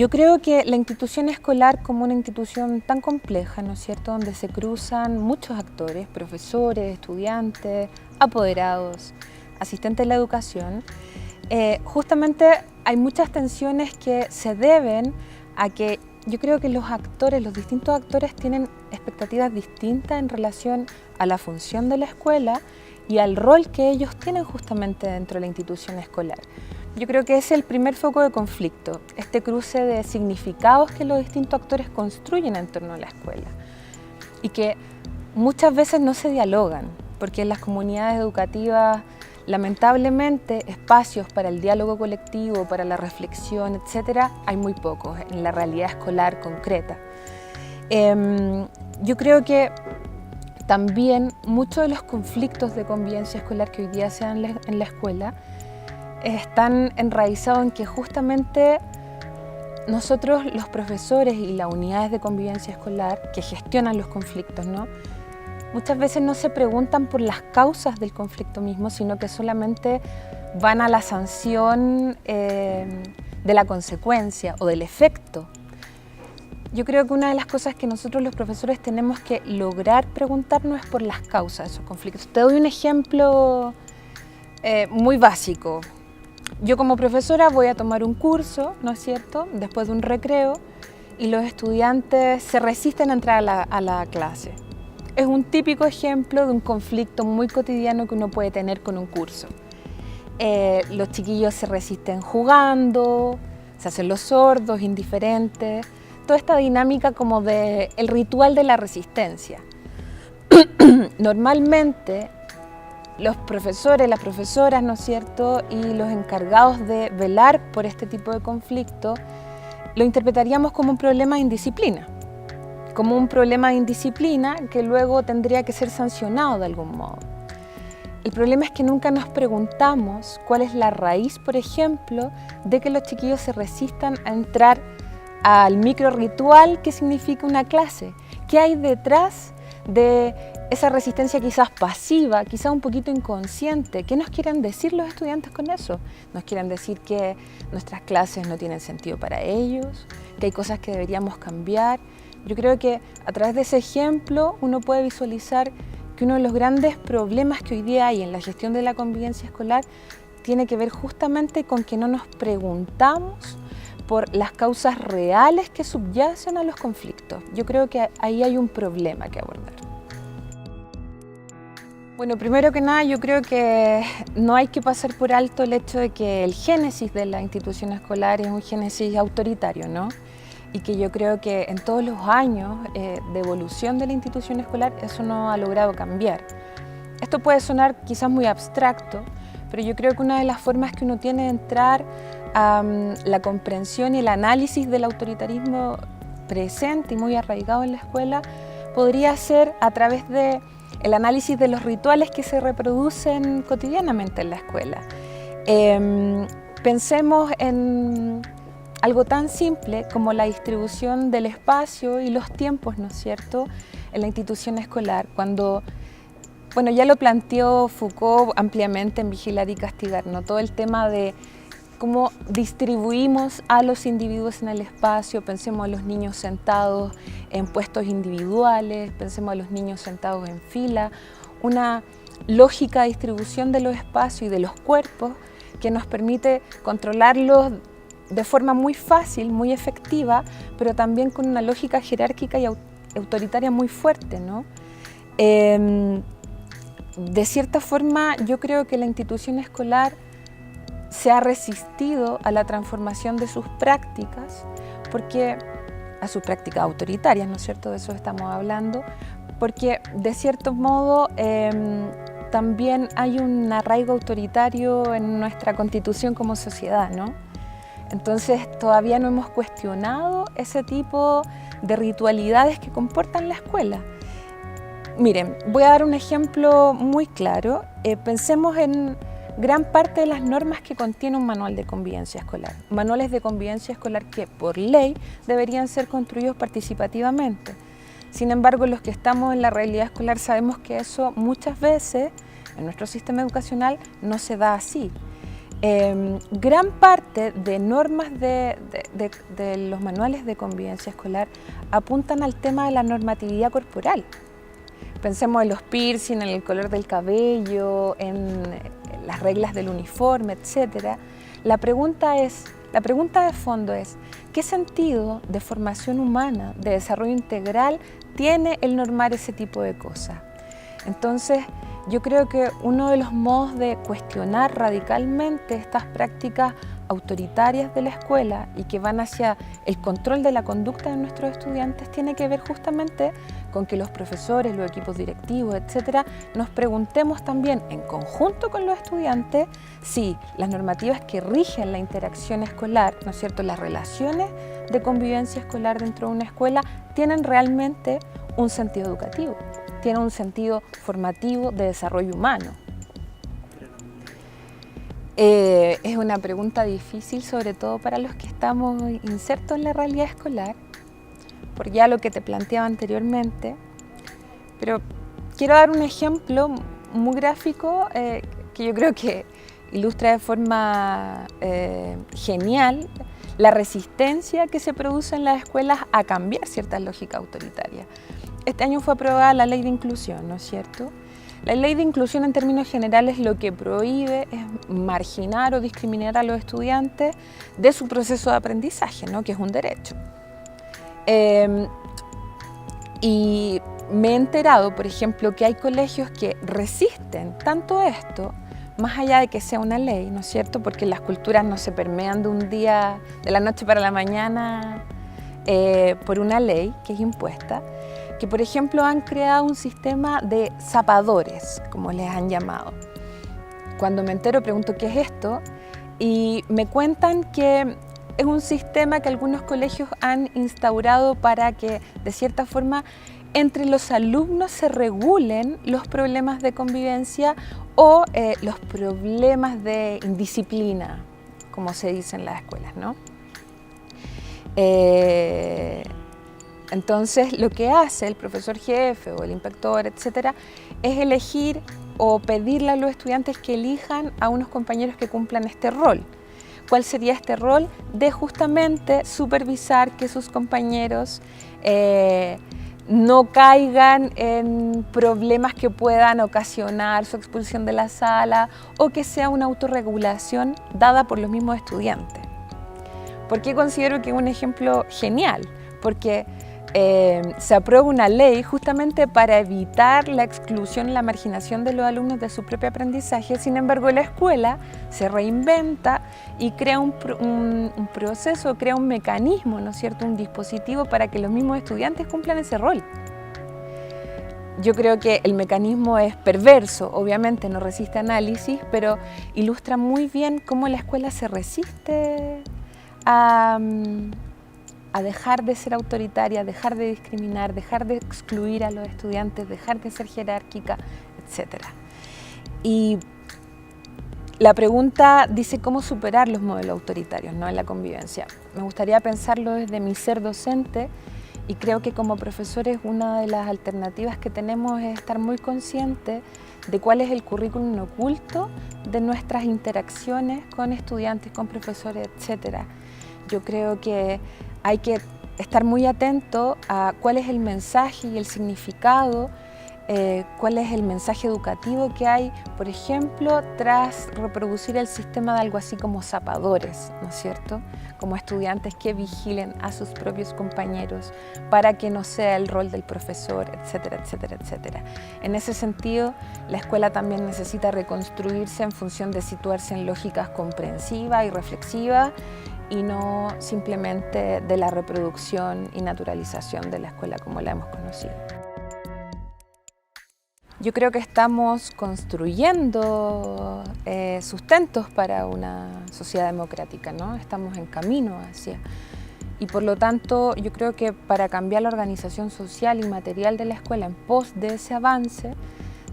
Yo creo que la institución escolar, como una institución tan compleja, ¿no es cierto?, donde se cruzan muchos actores, profesores, estudiantes, apoderados, asistentes de la educación, justamente hay muchas tensiones que se deben a que yo creo que los actores, los distintos actores tienen expectativas distintas en relación a la función de la escuela y al rol que ellos tienen justamente dentro de la institución escolar. Yo creo que ese es el primer foco de conflicto, este cruce de significados que los distintos actores construyen en torno a la escuela y que muchas veces no se dialogan, porque en las comunidades educativas, lamentablemente, espacios para el diálogo colectivo, para la reflexión, etcétera, hay muy pocos en la realidad escolar concreta. Yo creo que también muchos de los conflictos de convivencia escolar que hoy día se dan en la escuela están enraizados en que justamente nosotros, los profesores y las unidades de convivencia escolar que gestionan los conflictos, ¿no?, muchas veces no se preguntan por las causas del conflicto mismo, sino que solamente van a la sanción de la consecuencia o del efecto. Yo creo que una de las cosas que nosotros los profesores tenemos que lograr preguntarnos es por las causas de esos conflictos. Te doy un ejemplo muy básico. Yo como profesora voy a tomar un curso, ¿no es cierto?, después de un recreo, y los estudiantes se resisten a entrar a la clase. Es un típico ejemplo de un conflicto muy cotidiano que uno puede tener con un curso. Los chiquillos se resisten jugando, se hacen los sordos, indiferentes, toda esta dinámica como del ritual de la resistencia. Normalmente los profesores, las profesoras, ¿no es cierto?, y los encargados de velar por este tipo de conflicto, lo interpretaríamos como un problema de indisciplina. Como un problema de indisciplina que luego tendría que ser sancionado de algún modo. El problema es que nunca nos preguntamos cuál es la raíz, por ejemplo, de que los chiquillos se resistan a entrar al micro ritual que significa una clase. ¿Qué hay detrás de esa resistencia quizás pasiva, quizás un poquito inconsciente? ¿Qué nos quieren decir los estudiantes con eso? Nos quieren decir que nuestras clases no tienen sentido para ellos, que hay cosas que deberíamos cambiar. Yo creo que a través de ese ejemplo uno puede visualizar que uno de los grandes problemas que hoy día hay en la gestión de la convivencia escolar tiene que ver justamente con que no nos preguntamos por las causas reales que subyacen a los conflictos. Yo creo que ahí hay un problema que abordar. Bueno, primero que nada, yo creo que no hay que pasar por alto el hecho de que el génesis de la institución escolar es un génesis autoritario, ¿no? Y que yo creo que en todos los años de evolución de la institución escolar eso no ha logrado cambiar. Esto puede sonar quizás muy abstracto, pero yo creo que una de las formas que uno tiene de entrar a la comprensión y el análisis del autoritarismo presente y muy arraigado en la escuela podría ser a través de el análisis de los rituales que se reproducen cotidianamente en la escuela. Pensemos en algo tan simple como la distribución del espacio y los tiempos, ¿no es cierto?, en la institución escolar, cuando, bueno, ya lo planteó Foucault ampliamente en Vigilar y Castigar, ¿no?, todo el tema de cómo distribuimos a los individuos en el espacio. Pensemos a los niños sentados en puestos individuales, pensemos a los niños sentados en fila, una lógica de distribución de los espacios y de los cuerpos que nos permite controlarlos de forma muy fácil, muy efectiva, pero también con una lógica jerárquica y autoritaria muy fuerte, ¿no? De cierta forma, yo creo que la institución escolar se ha resistido a la transformación de sus prácticas, a sus prácticas autoritarias, ¿no es cierto?, de eso estamos hablando, porque de cierto modo también hay un arraigo autoritario en nuestra constitución como sociedad, ¿no? Entonces todavía no hemos cuestionado ese tipo de ritualidades que comportan la escuela. Miren, voy a dar un ejemplo muy claro. Pensemos en gran parte de las normas que contiene un manual de convivencia escolar. Manuales de convivencia escolar que por ley deberían ser construidos participativamente. Sin embargo, los que estamos en la realidad escolar sabemos que eso muchas veces en nuestro sistema educacional no se da así. Gran parte de normas de los manuales de convivencia escolar apuntan al tema de la normatividad corporal. Pensemos en los piercing, en el color del cabello, en las reglas del uniforme, etc. La pregunta de fondo es, ¿qué sentido de formación humana, de desarrollo integral, tiene el normar ese tipo de cosas? Entonces, yo creo que uno de los modos de cuestionar radicalmente estas prácticas autoritarias de la escuela y que van hacia el control de la conducta de nuestros estudiantes tiene que ver justamente con que los profesores, los equipos directivos, etcétera, nos preguntemos también en conjunto con los estudiantes si las normativas que rigen la interacción escolar, ¿no es cierto?, las relaciones de convivencia escolar dentro de una escuela tienen realmente un sentido educativo, tienen un sentido formativo de desarrollo humano. Es una pregunta difícil, sobre todo para los que estamos insertos en la realidad escolar, por ya lo que te planteaba anteriormente, pero quiero dar un ejemplo muy gráfico que yo creo que ilustra de forma genial la resistencia que se produce en las escuelas a cambiar ciertas lógicas autoritarias. Este año fue aprobada la Ley de Inclusión, ¿no es cierto? La Ley de Inclusión en términos generales lo que prohíbe es marginar o discriminar a los estudiantes de su proceso de aprendizaje, ¿no?, que es un derecho. Y me he enterado, por ejemplo, que hay colegios que resisten tanto esto, más allá de que sea una ley, ¿no es cierto?, porque las culturas no se permean de un día, de la noche para la mañana, por una ley que es impuesta, que por ejemplo han creado un sistema de zapadores, como les han llamado. Cuando me entero pregunto qué es esto y me cuentan que es un sistema que algunos colegios han instaurado para que de cierta forma entre los alumnos se regulen los problemas de convivencia o los problemas de indisciplina, como se dice en las escuelas, ¿no? Entonces, lo que hace el profesor jefe o el inspector, etcétera, es elegir o pedirle a los estudiantes que elijan a unos compañeros que cumplan este rol. ¿Cuál sería este rol? De justamente supervisar que sus compañeros no caigan en problemas que puedan ocasionar su expulsión de la sala o que sea una autorregulación dada por los mismos estudiantes. ¿Por qué considero que es un ejemplo genial? Porque se aprueba una ley justamente para evitar la exclusión y la marginación de los alumnos de su propio aprendizaje. Sin embargo, la escuela se reinventa y crea un proceso, crea un mecanismo, ¿no es cierto?, un dispositivo para que los mismos estudiantes cumplan ese rol. Yo creo que el mecanismo es perverso, obviamente no resiste análisis, pero ilustra muy bien cómo la escuela se resiste a dejar de ser autoritaria, dejar de discriminar, dejar de excluir a los estudiantes, dejar de ser jerárquica, etc. Y la pregunta dice cómo superar los modelos autoritarios, ¿no?, en la convivencia. Me gustaría pensarlo desde mi ser docente y creo que como profesores una de las alternativas que tenemos es estar muy conscientes de cuál es el currículum oculto de nuestras interacciones con estudiantes, con profesores, etc. Yo creo que hay que estar muy atento a cuál es el mensaje y el significado, cuál es el mensaje educativo que hay, por ejemplo, tras reproducir el sistema de algo así como zapadores, ¿no es cierto?, como estudiantes que vigilen a sus propios compañeros para que no sea el rol del profesor, etcétera, etcétera, etcétera. En ese sentido, la escuela también necesita reconstruirse en función de situarse en lógicas comprensivas y reflexivas, y no simplemente de la reproducción y naturalización de la escuela como la hemos conocido. Yo creo que estamos construyendo sustentos para una sociedad democrática, ¿no? Estamos en camino hacia. Y por lo tanto, yo creo que para cambiar la organización social y material de la escuela en pos de ese avance,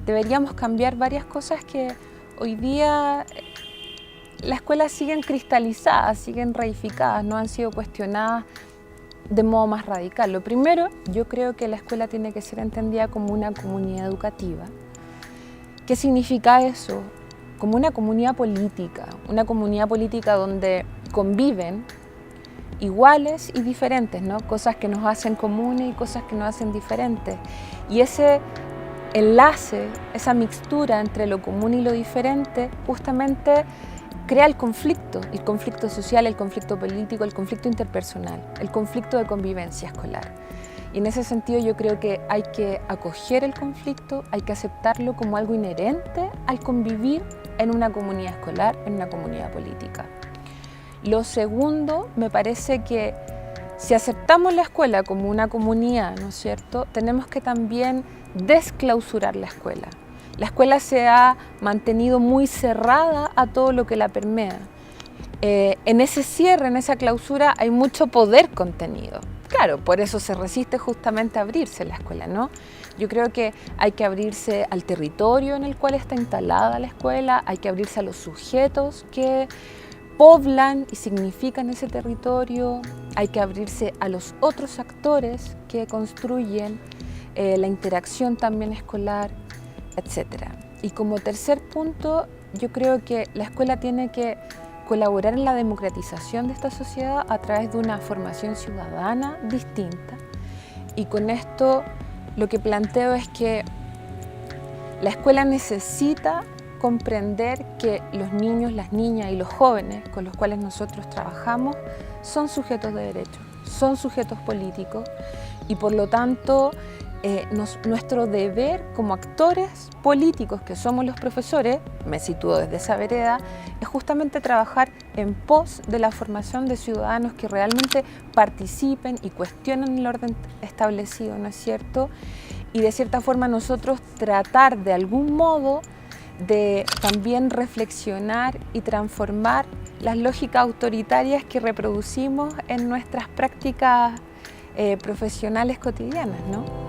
deberíamos cambiar varias cosas que hoy día las escuelas siguen cristalizadas, siguen reificadas, no han sido cuestionadas de modo más radical. Lo primero, yo creo que la escuela tiene que ser entendida como una comunidad educativa. ¿Qué significa eso? como una comunidad política donde conviven iguales y diferentes, ¿no? Cosas que nos hacen comunes y cosas que nos hacen diferentes. Y ese enlace, esa mixtura entre lo común y lo diferente, justamente crea el conflicto social, el conflicto político, el conflicto interpersonal, el conflicto de convivencia escolar. Y en ese sentido yo creo que hay que acoger el conflicto, hay que aceptarlo como algo inherente al convivir en una comunidad escolar, en una comunidad política. Lo segundo, me parece que si aceptamos la escuela como una comunidad, ¿no es cierto?, tenemos que también desclausurar la escuela. La escuela se ha mantenido muy cerrada a todo lo que la permea. En ese cierre, en esa clausura, hay mucho poder contenido. Claro, por eso se resiste justamente a abrirse la escuela, ¿no? Yo creo que hay que abrirse al territorio en el cual está instalada la escuela, hay que abrirse a los sujetos que poblan y significan ese territorio, hay que abrirse a los otros actores que construyen la interacción también escolar, etc. Y como tercer punto, yo creo que la escuela tiene que colaborar en la democratización de esta sociedad a través de una formación ciudadana distinta. Y con esto lo que planteo es que la escuela necesita comprender que los niños, las niñas y los jóvenes con los cuales nosotros trabajamos son sujetos de derecho, son sujetos políticos y por lo tanto nuestro deber como actores políticos que somos los profesores, me sitúo desde esa vereda, es justamente trabajar en pos de la formación de ciudadanos que realmente participen y cuestionen el orden establecido, ¿no es cierto? Y de cierta forma nosotros tratar de algún modo de también reflexionar y transformar las lógicas autoritarias que reproducimos en nuestras prácticas profesionales cotidianas, ¿no?